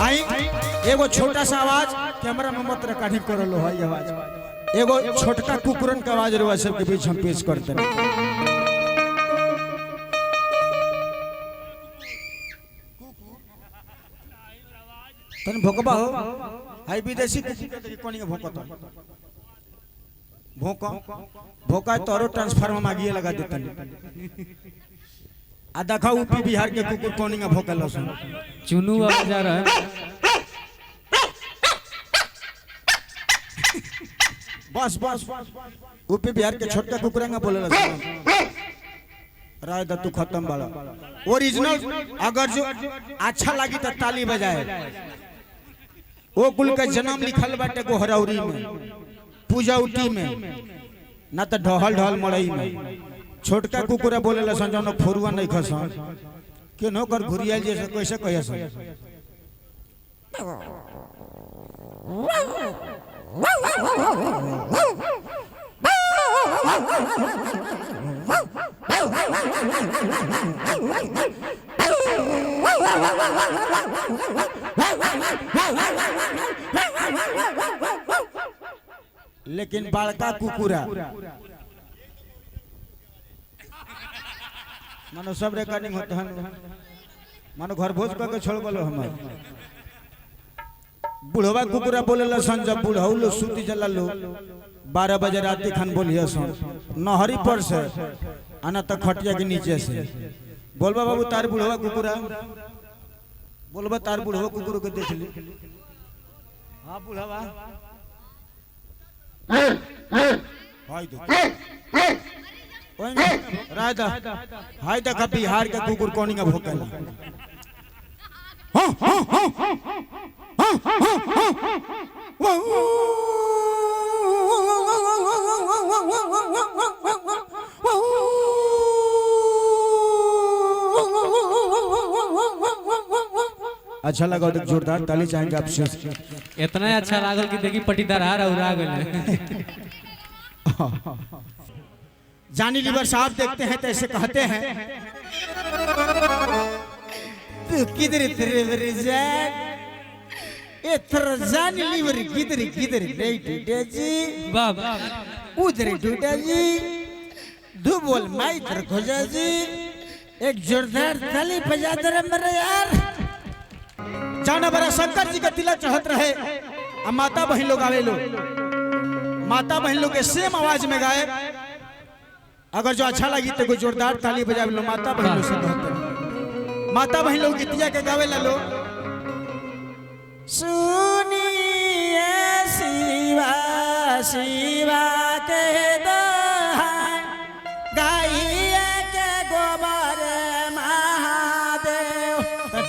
आई एगो छोटा सा आवाज कैमरा में मत रिकॉर्डिंग कर लो है आवाज एगो छोटका कुकुरन का आवाज रवा सबके बीच हम पेश करते हैं। तन भोकबा हो हाई विदेशी कुकुर कोनी के भोकत भोका भोका तोरो ट्रांसफार्मर मागिए लगा देता आ देखा यूपी बिहार के कुकुर कोनी के भोकल सुन चुनू आवाज आ रहा है। बस बस यूपी बिहार के छोटका कुकुरंगा बोले राय दा तू खत्म बाड़ा ओरिजिनल अगर जो अच्छा लगी तो ताली बजाए वो कुल का जन्म लिखल बाटे गोहरौरी में पूजौटी में ना तो ढहल ढहल मड़ई में छोटका कुकुरा बोले संजन फोरुआ नहीं खसन के नो कर घुरिया जैसे कैसे कहे सन लेकिन बड़का कुकुरा मानो सब रिकॉर्डिंग होता है मानो घर भोज करके छोड़ बोलो हमारे बुढ़वा कुकुरा बोले सन जब बुढ़ऊ लो सूती जला लो 12 बजे रात खान बोलिए सन नहरी पर से आना तक खटिया के नीचे से बोलबा बाबू तार बुढ़वा कुकुरा बोलबा तार बुढ़वा कुकुर के देख ली हाँ बुढ़वा हाय रायदा हाय देखा बिहार के कुकुर कोनी का भोकला अच्छा लगा तो जोरदार ताली चाहेंगे आपसे। इतना अच्छा लागल कि देखी पटीदार हार उड़ा गए। जानी लीवर साहब देखते हैं तो ऐसे कहते हैं तू किधर तेरे जानी लीवर किधर किधर नहीं टूटे जी बाबा उधर टूटा जी दो बोल माई तर खोजा जी एक जोरदार ताली बजा दे मेरे यार। जाना बड़ा शंकर जी का तिलक चढ़त रहे अब माता बहन लोग आवे लो माता बहन लोग के सेम आवाज में गाए अगर जो अच्छा लगी तो कोई जोरदार ताली बजा लो माता बहन लोग से कहते माता बहन लोग गीतिया के गावे ला लो सुनिए शिवा शिवा के दोहाई गाइए के गोबर महादेव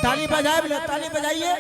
ताली बजाए ताली बजाइए।